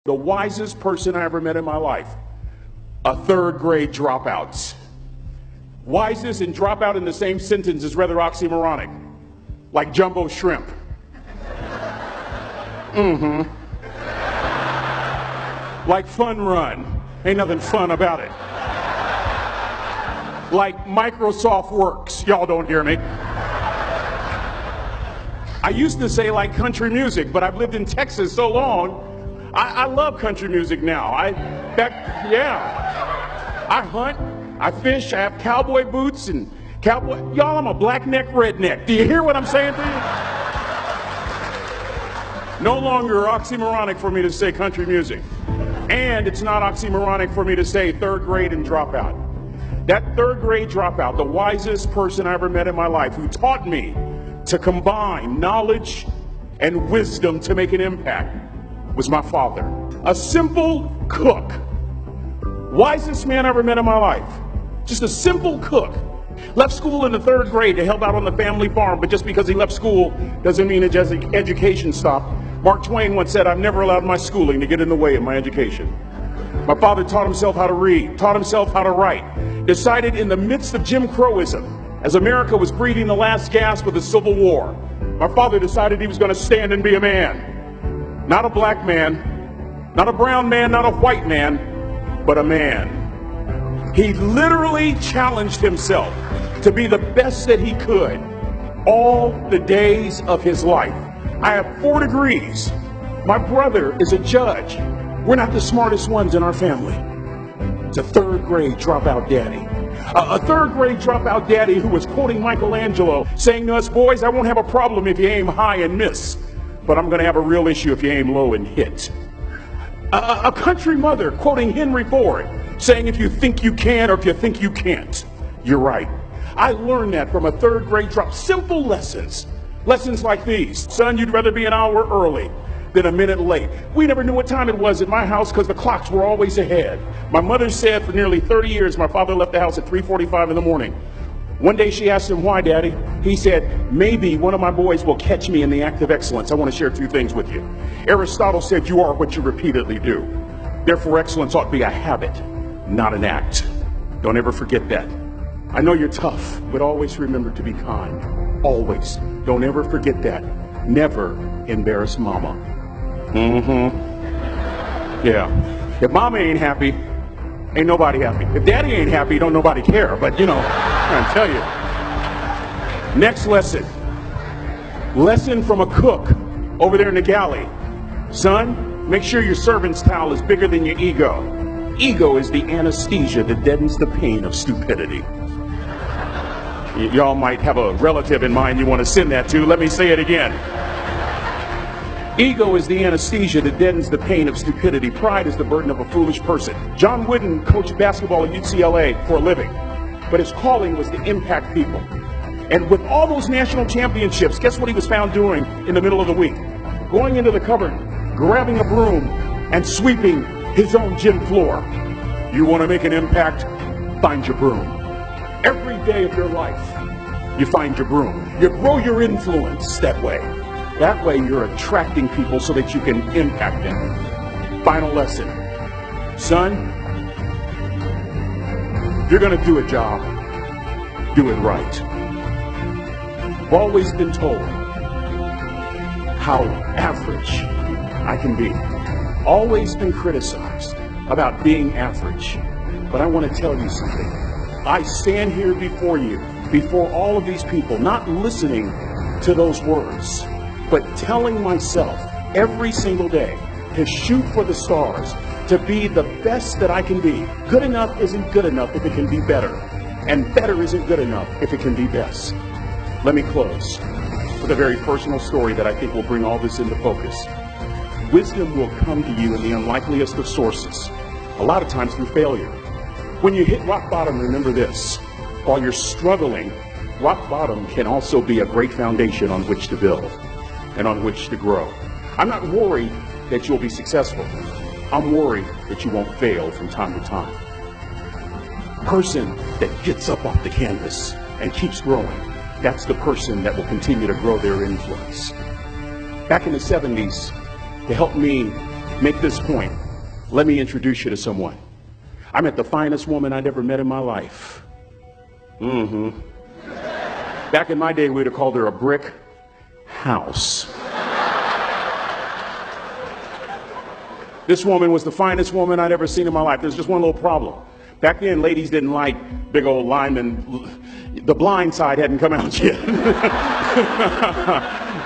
The wisest person I ever met in my life, a third grade dropout. Wisest and dropout in the same sentence is rather oxymoronic, like jumbo shrimp. Like fun run, ain't nothing fun about it. Like Microsoft Works, y'all don't hear me. I used to say like country music, but I've lived in Texas so long, I love country music now. I hunt, I fish, I have cowboy boots and cowboy. Y'all, I'm a black neck redneck. Do you hear what I'm saying to you? No longer oxymoronic for me to say country music. And it's not oxymoronic for me to say third grade and dropout. That third grade dropout, the wisest person I ever met in my life, who taught me to combine knowledge and wisdom to make an impact, was my father. A simple cook. Wisest man I ever met in my life. Just a simple cook. Left school in the third grade to help out on the family farm, but just because he left school doesn't mean his education stopped. Mark Twain once said, "I've never allowed my schooling to get in the way of my education." My father taught himself how to read, taught himself how to write, decided in the midst of Jim Crowism, as America was breathing the last gasp of the Civil War, my father decided he was going to stand and be a man. Not a black man, not a brown man, not a white man, but a man. He literally challenged himself to be the best that he could all the days of his life. I have 4 degrees. My brother is a judge. We're not the smartest ones in our family. It's a third grade dropout daddy. A third grade dropout daddy who was quoting Michelangelo, saying to us, "Boys, I won't have a problem if you aim high and miss, but I'm going to have a real issue if you aim low and hit." A country mother quoting Henry Ford, saying, "If you think you can or if you think you can't, you're right." I learned that from a third grade drop. Simple lessons. Lessons like these. Son, you'd rather be an hour early than a minute late. We never knew what time it was at my house because the clocks were always ahead. My mother said for nearly 30 years my father left the house at 3:45 in the morning. One day she asked him, "Why, Daddy?" He said, "Maybe one of my boys will catch me in the act of excellence." I want to share 2 things with you. Aristotle said, "You are what you repeatedly do." Therefore, excellence ought to be a habit, not an act. Don't ever forget that. I know you're tough, but always remember to be kind. Always. Don't ever forget that. Never embarrass mama. Yeah. If mama ain't happy, ain't nobody happy. If daddy ain't happy, don't nobody care. But I'm trying to tell you. Next lesson. Lesson from a cook over there in the galley. Son, make sure your servant's towel is bigger than your ego. Ego is the anesthesia that deadens the pain of stupidity. Y'all might have a relative in mind you want to send that to. Let me say it again. Ego is the anesthesia that deadens the pain of stupidity. Pride is the burden of a foolish person. John Wooden coached basketball at UCLA for a living, but his calling was to impact people. And with all those national championships, guess what he was found doing in the middle of the week? Going into the cupboard, grabbing a broom, and sweeping his own gym floor. You want to make an impact? Find your broom. Every day of your life, you find your broom. You grow your influence that way. That way you're attracting people so that you can impact them. Final lesson. Son, if you're going to do a job, do it right. I've always been told how average I can be. Always been criticized about being average. But I want to tell you something. I stand here before you, before all of these people, not listening to those words, but telling myself every single day to shoot for the stars, to be the best that I can be. Good enough isn't good enough if it can be better, and better isn't good enough if it can be best. Let me close with a very personal story that I think will bring all this into focus. Wisdom will come to you in the unlikeliest of sources, a lot of times through failure. When you hit rock bottom, remember this. While you're struggling, rock bottom can also be a great foundation on which to build and on which to grow. I'm not worried that you'll be successful. I'm worried that you won't fail from time to time. A person that gets up off the canvas and keeps growing, that's the person that will continue to grow their influence. Back in the 70s, to help me make this point, let me introduce you to someone. I met the finest woman I'd ever met in my life. Back in my day, we'd have called her a brick house. This woman was the finest woman I'd ever seen in my life. There's just one little problem. Back then, ladies didn't like big old linemen. The Blind Side hadn't come out yet.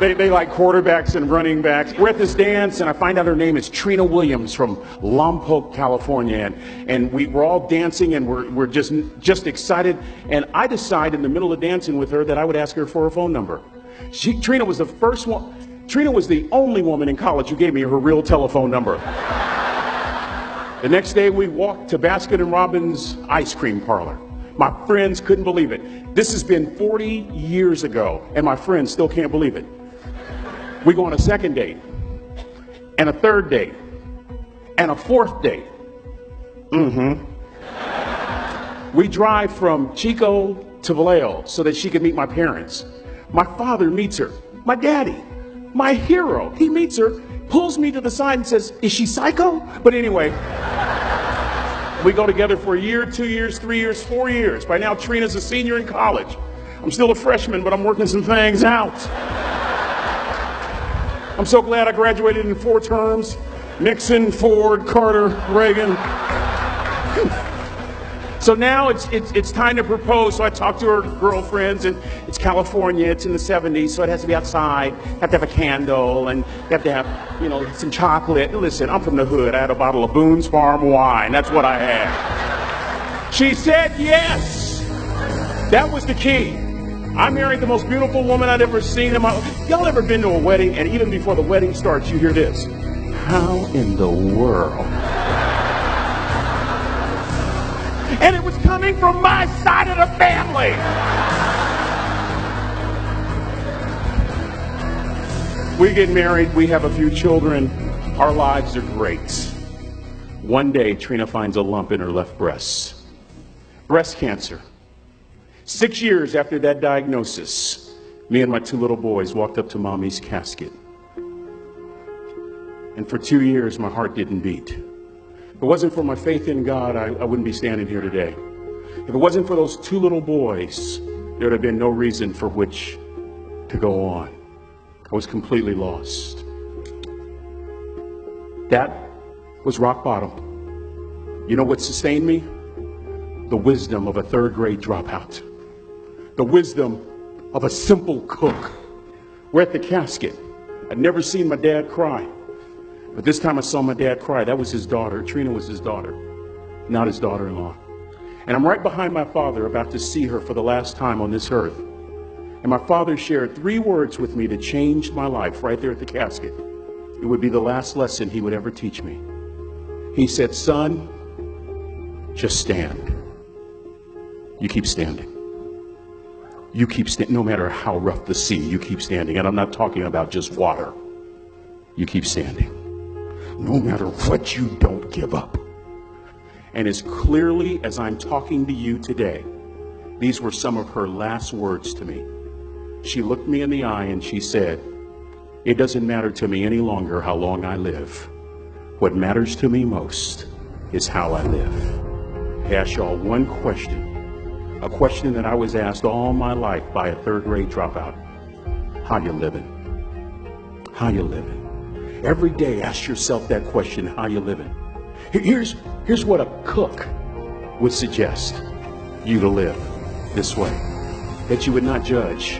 They like quarterbacks and running backs. We're at this dance, and I find out her name is Trina Williams from Lompoc, California. And we're all dancing, and we're just excited. And I decide in the middle of dancing with her that I would ask her for her phone number. Trina was the first one. Trina was the only woman in college who gave me her real telephone number. The next day, we walked to Baskin & Robbins ice cream parlor. My friends couldn't believe it. This has been 40 years ago, and my friends still can't believe it. We go on a second date, and a third date, and a fourth date. We drive from Chico to Vallejo so that she could meet my parents. My father meets her. My daddy, my hero, he meets her, pulls me to the side and says, "Is she psycho?" But anyway, we go together for a year, 2 years, 3 years, 4 years. By now, Trina's a senior in college. I'm still a freshman, but I'm working some things out. I'm so glad I graduated in 4 terms. Nixon, Ford, Carter, Reagan. So now it's time to propose. So I talk to her girlfriends, and it's California. It's in the 70s, so it has to be outside. You have to have a candle, and you have to have, some chocolate. Listen, I'm from the hood. I had a bottle of Boone's Farm wine. That's what I had. She said yes. That was the key. I married the most beautiful woman I'd ever seen in my life. Y'all ever been to a wedding, and even before the wedding starts, you hear this? How in the world? And it was coming from my side of the family. We get married, we have a few children, our lives are great. One day, Trina finds a lump in her left breast. Breast cancer. 6 years after that diagnosis, me and my 2 little boys walked up to Mommy's casket. And for 2 years, my heart didn't beat. If it wasn't for my faith in God, I wouldn't be standing here today. If it wasn't for those 2 little boys, there would have been no reason for which to go on. I was completely lost. That was rock bottom. You know what sustained me? The wisdom of a 3rd grade dropout. The wisdom of a simple cook. We're at the casket. I'd never seen my dad cry. But this time I saw my dad cry. That was his daughter. Trina was his daughter, not his daughter-in-law. And I'm right behind my father, about to see her for the last time on this earth. And my father shared 3 words with me that changed my life right there at the casket. It would be the last lesson he would ever teach me. He said, "Son, just stand. You keep standing. You keep standing. No matter how rough the sea, you keep standing." And I'm not talking about just water. You keep standing. No matter what, you don't give up. And as clearly as I'm talking to you today, these were some of her last words to me. She looked me in the eye and she said, "It doesn't matter to me any longer how long I live. What matters to me most is how I live." I ask y'all one question, a question that I was asked all my life by a 3rd grade dropout. How you living? How you living? Every day, ask yourself that question, how you living? Here's what a cook would suggest you to live this way. That you would not judge,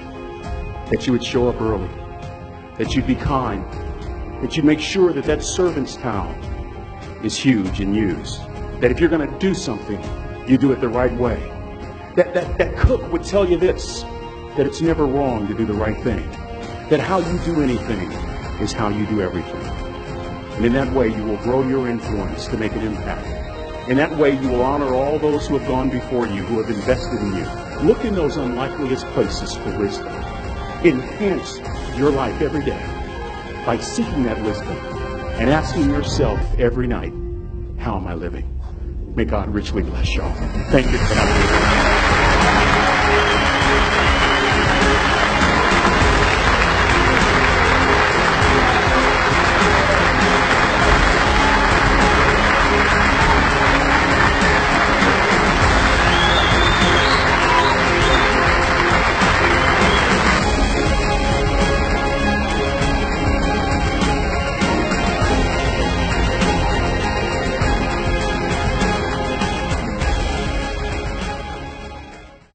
that you would show up early, that you'd be kind, that you'd make sure that that servant's towel is huge and used, that if you're going to do something, you do it the right way. That cook would tell you this, that it's never wrong to do the right thing, that how you do anything is how you do everything. And in that way, you will grow your influence to make an impact. In that way, you will honor all those who have gone before you, who have invested in you. Look in those unlikeliest places for wisdom. Enhance your life every day by seeking that wisdom and asking yourself every night, how am I living? May God richly bless y'all. Thank you for having me.